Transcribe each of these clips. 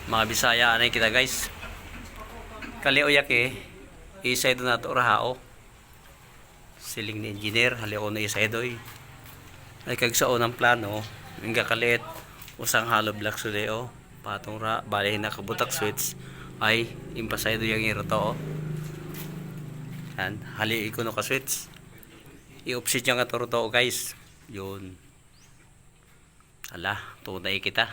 Mga Bisaya anay kita guys. Kali uyak isay do nato rahao. Siling ni engineer hali na isay doy. Ay kagsaon ng plano, nga kalit usang hollow block sudeo. Patong ra bali na kabutak switch ay impasay do yang iro to. Yan, hali ko no ka switch. I-offset yang atoro to guys. Yun. Ala, tunay kita.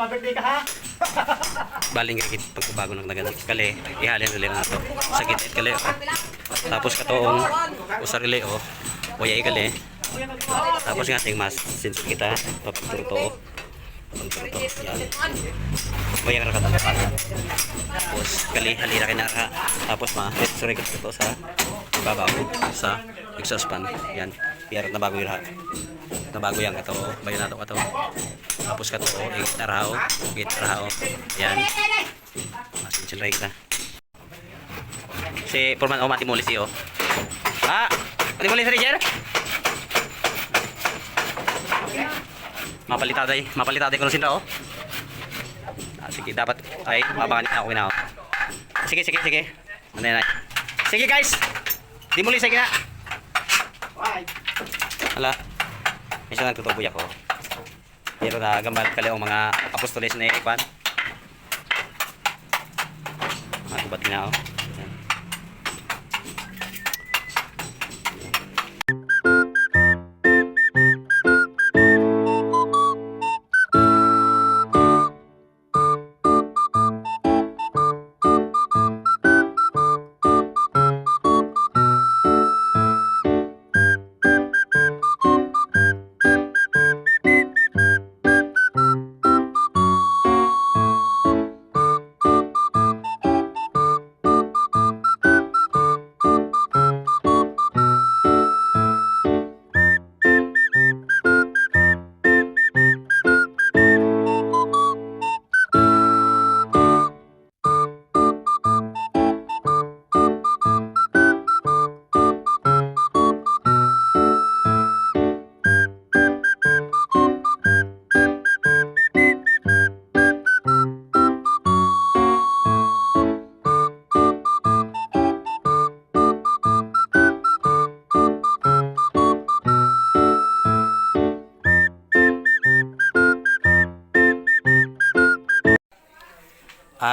Pa-birthday ka ha? Baling gigit pagbago ng naganap kali ihalin rin na to sa gitid kali tapos katoong usarili waya kali tapos nga ting mas since kita papagturo yan waya ka kata tapos kali halira kay nara tapos sorry ka to sa babaw sa exhaust fan yan piyara na bago yung nabago yan kato bayo nato kato tapos kato gitarao yan masin silray na si Purman mati muli si mati muli si Roger mapalitado ko na sinra sige dapat ay mabangan ako na sige ano yan sige guys di muli sige na hala isa nagtutuboy ako pero na gambal kali ang mga apostoles na ikwan magubat na ako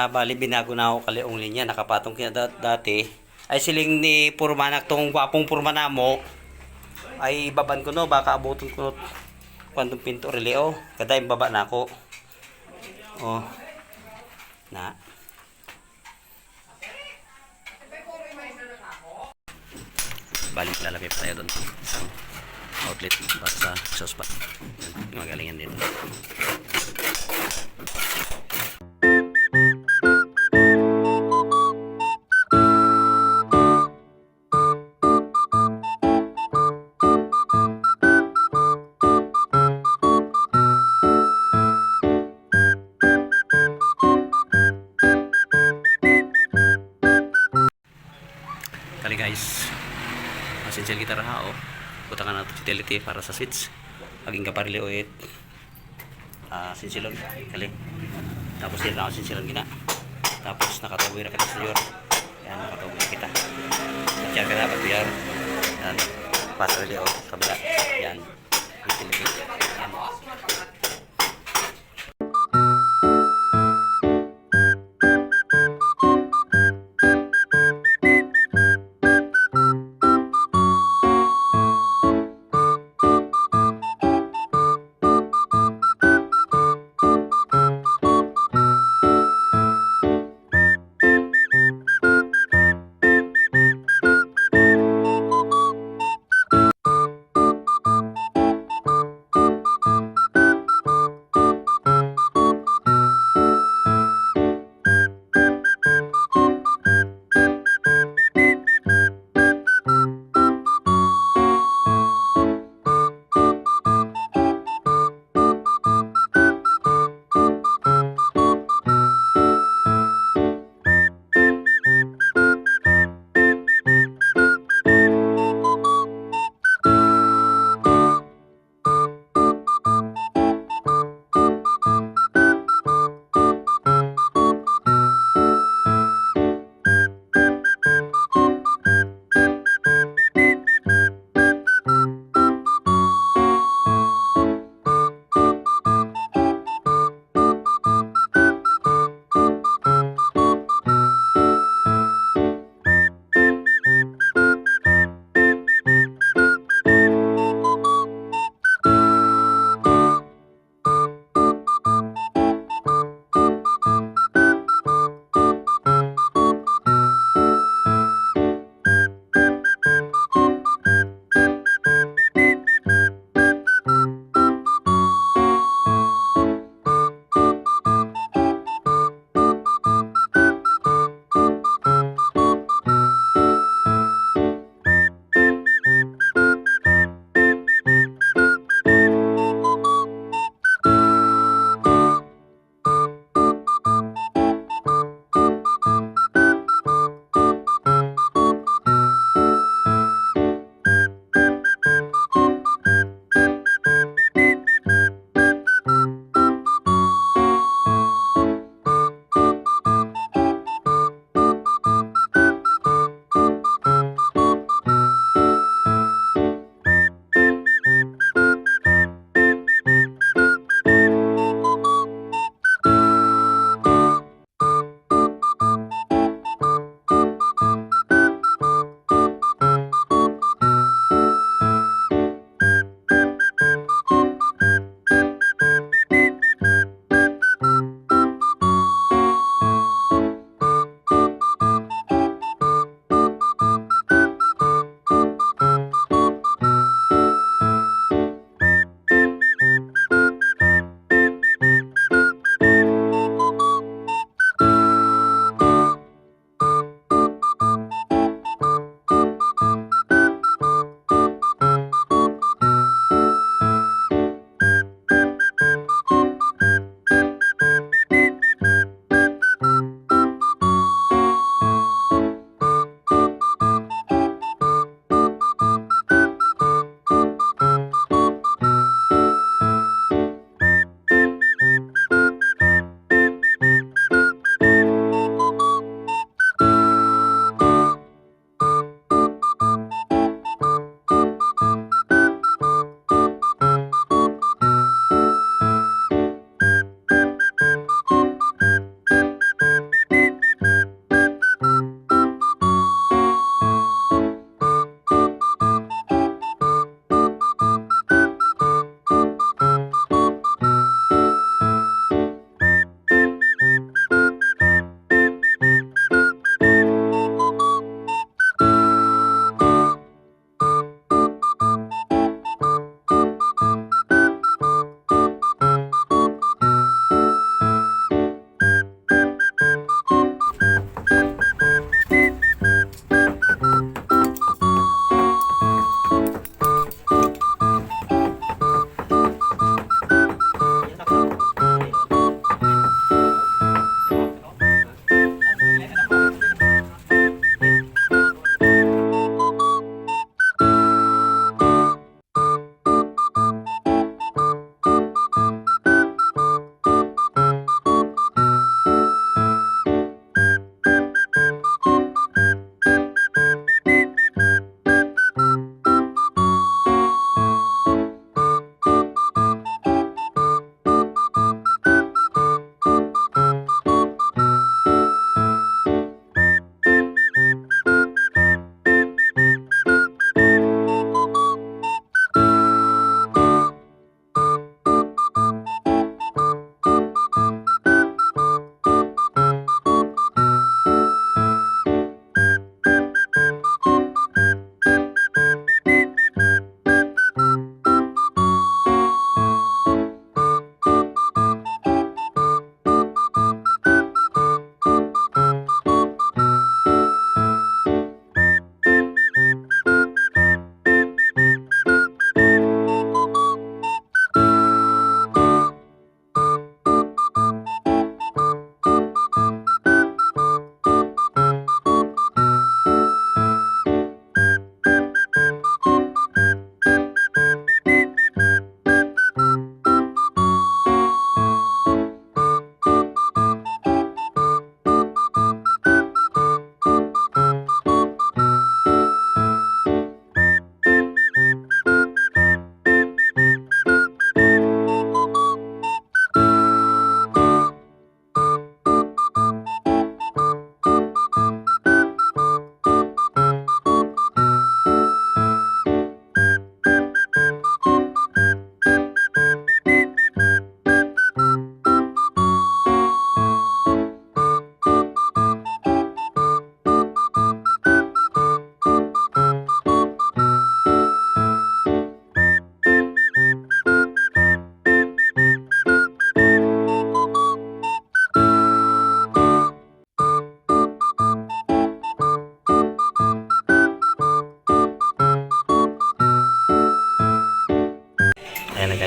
bali binago na ako kaliong linya nakapatong kina dati ay siling ni Purmanak tong gwapong Purmana mo ay baban ko no baka abuton ko kwantong pinto rili kaday baba na ako na bali lalagay pa tayo doon isang outlet para sa exhaust fan magalingan dito. Kali guys masinsil kita raha butangan nato utility para sa switch aging kaparili ulit sinsilon kali tapos din na sinsilon gina tapos nakatuboy na kita sa yor yan nakatuboy na kita at yan ka na pagbiar yan pasarili kabila yan utility yan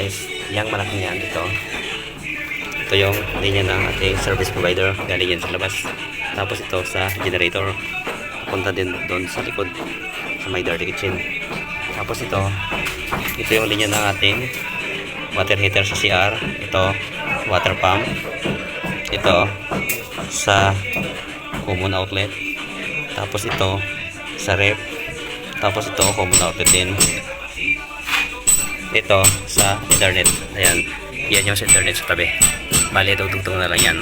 guys, yung malaking yan, ito yung linya ng ating service provider, galing yan sa labas. Tapos ito sa generator, punta din doon sa likod sa may dirty kitchen. Tapos ito yung linya ng ating water heater sa CR, ito water pump, ito sa common outlet, tapos ito sa ref, tapos ito common outlet din, ito sa internet. Ayan, yan yung sa internet sa tabi. Bali, dugtong na lang yan.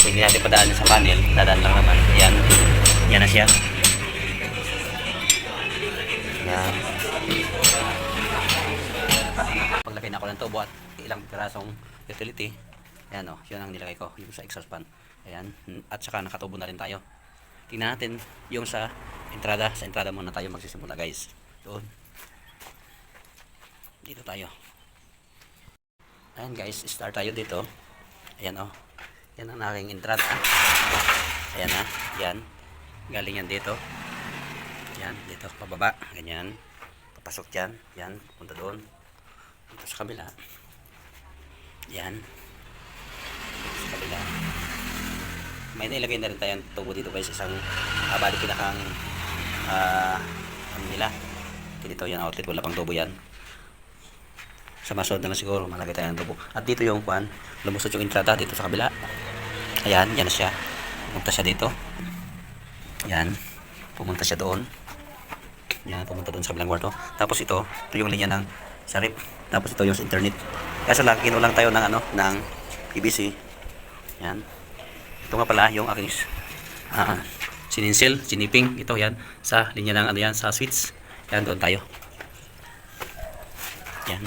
Hindi natin padaanin sa panel, dadaan lang naman. Yan, yan na siya. Yan. Paglagay na ako ng tubo at ilang pirasong utility, ayan o, yun ang nilagay ko, yung sa exhaust fan. Ayan, at saka nakatubo na rin tayo. Tingnan natin yung sa entrada. Sa entrada muna tayo magsisimula guys. Doon. Dito tayo. Ayan guys, start tayo dito. Ayan o. Yan ang aking entrada. Ayan na. Yan. Galing yan dito. Yan. Dito. Pababa. Ganyan. Papasok dyan. Yan. Punta doon. Punta sa kabila. Yan. Sa kabila. May nailagay na rin tayong tubo dito guys. Isang bali pinakang ano nila. Dito yan outlet. Wala pang tubo yan. Sa masunod na lang siguro malagay tayo ng tubo. At dito yung kuan, lumusot yung entrada dito sa kabila. Ayan, yan na siya. Pumunta siya dito. Yan. Pumunta siya doon. Yan, pumunta doon sa kabilang kwarto. Tapos ito yung linya ng sarip. Tapos ito yung sa internet. Kaya lang, kinulang tayo ng ano, ng PVC. Yan. Ito nga pala yung aking sininsil, siniping. Ito yan, sa linya ng ano yan, sa switch. Yan, doon tayo. Yan.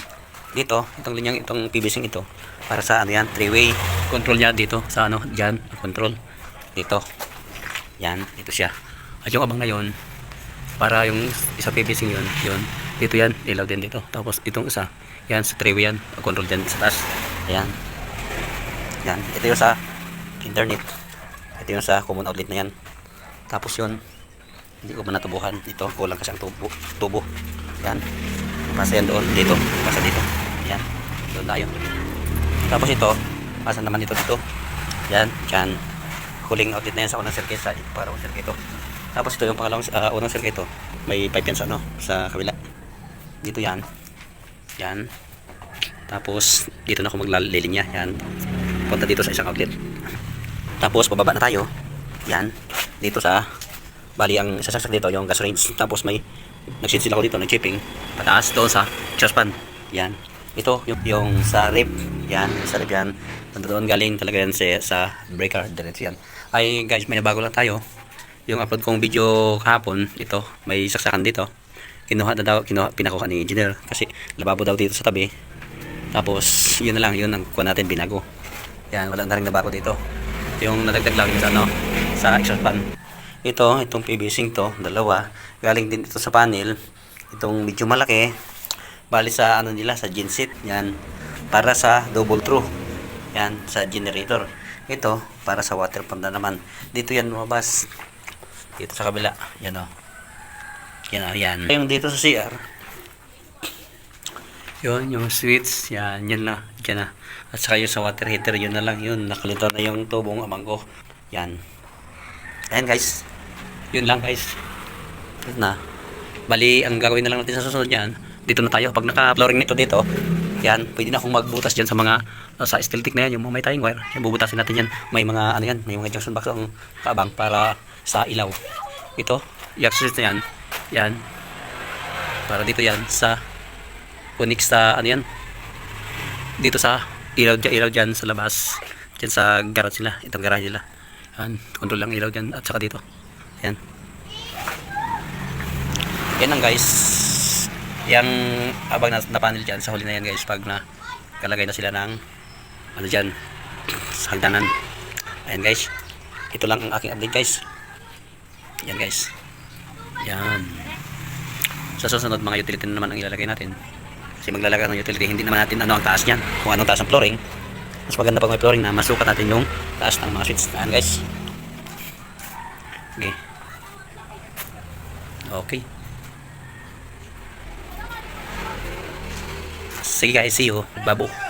Dito, itong linyang, itong PVC ito, para sa ano yan, 3-way control niya dito, sa ano, dyan, control. Dito. Yan, dito siya. At yung abang na yun, para yung isa PVC yun, dito yan, ilaw din dito. Tapos itong isa, yan, sa 3-way yan, control dyan sa taas. Ayan. Yan, ito yung sa internet. Ito yung sa common outlet na yan. Tapos yun, hindi ko pa natubuhan. Ito, kulang kasi ang tubo. Yan. Pasa yan doon, dito. Pasa dito. Yan. Doon tayo. Tapos ito, pasa naman dito. Yan. Yan. Huling outlet na yan sa unang circuit. Sa parang circuit ito. Tapos ito yung pangalawang unang circuit ito. May pipe yan sa ano, sa kabila. Dito yan. Yan. Tapos, dito na ako maglilinya. Yan. Punta dito sa isang outlet. Tapos, pababa na tayo. Yan. Dito sa, bali ang sasaksak dito, yung gas range. Tapos may nagsinsil ako dito ng chipping pataas doon sa exhaust fan. Yan. Ito yung sa rip. Yan. Sa rip yan. Doon galing talaga yan sa breaker. Diretso yan. Ay guys, may nabago lang tayo. Yung upload kong video kahapon, ito, may saksakan dito. Pinakuha ni engineer. Kasi lababo daw dito sa tabi. Tapos, yun na lang. Yun ang kuha natin, binago. Yan. Wala na rin nabago dito. Yung nadagdag lang yung sa ano, sa exhaust fan. Itong PVC to, dalawa. Galing din ito sa panel. Itong medyo malaki, bali sa ano nila, sa genset. Yan, para sa double through. Yan, sa generator. Ito, para sa water pump na naman. Dito yan lumabas. Dito sa kabila. Yan o. Yan o, yan. Yung dito sa CR. Yun, yung switch. Yan, yan na. Yan na. At saka yung sa water heater, yun na lang. Yun, nakalito na yung tubong amang ko. Yan. Ayan guys. Yun lang guys. Na. Bali, ang gagawin na lang natin sa susunod yan, dito na tayo. Pag naka-flooring nito dito, yan, pwede na akong magbutas dyan sa mga, sa steel tick na yan, yung mga may tying wire. Yan, bubutasin natin yan. May mga, ano yan, may mga junction box ang kaabang para sa ilaw. Ito, i-access na yan. Yan. Para dito yan, sa connect sa, ano yan, dito sa ilaw dyan sa labas. Dyan sa garage nila. Itong garage nila. Yan, control lang ilaw dyan at saka dito. Yan. Yan lang guys. Yang abang na panel dyan sa huli na yan guys. Pag na kalagay na sila ng ano dyan sa hagdanan. Ayan guys. Ito lang ang aking update guys. Yan guys. Yan. Sa susunod mga utility na naman ang ilalagay natin. Kasi maglalagay ng utility. Hindi naman natin ano ang taas niyan. Kung anong taas ng flooring. Mas maganda pag may flooring na masukat natin yung taas ng mga switch. Ayan guys. Okay. Okay. Sige guys, see you. Babo.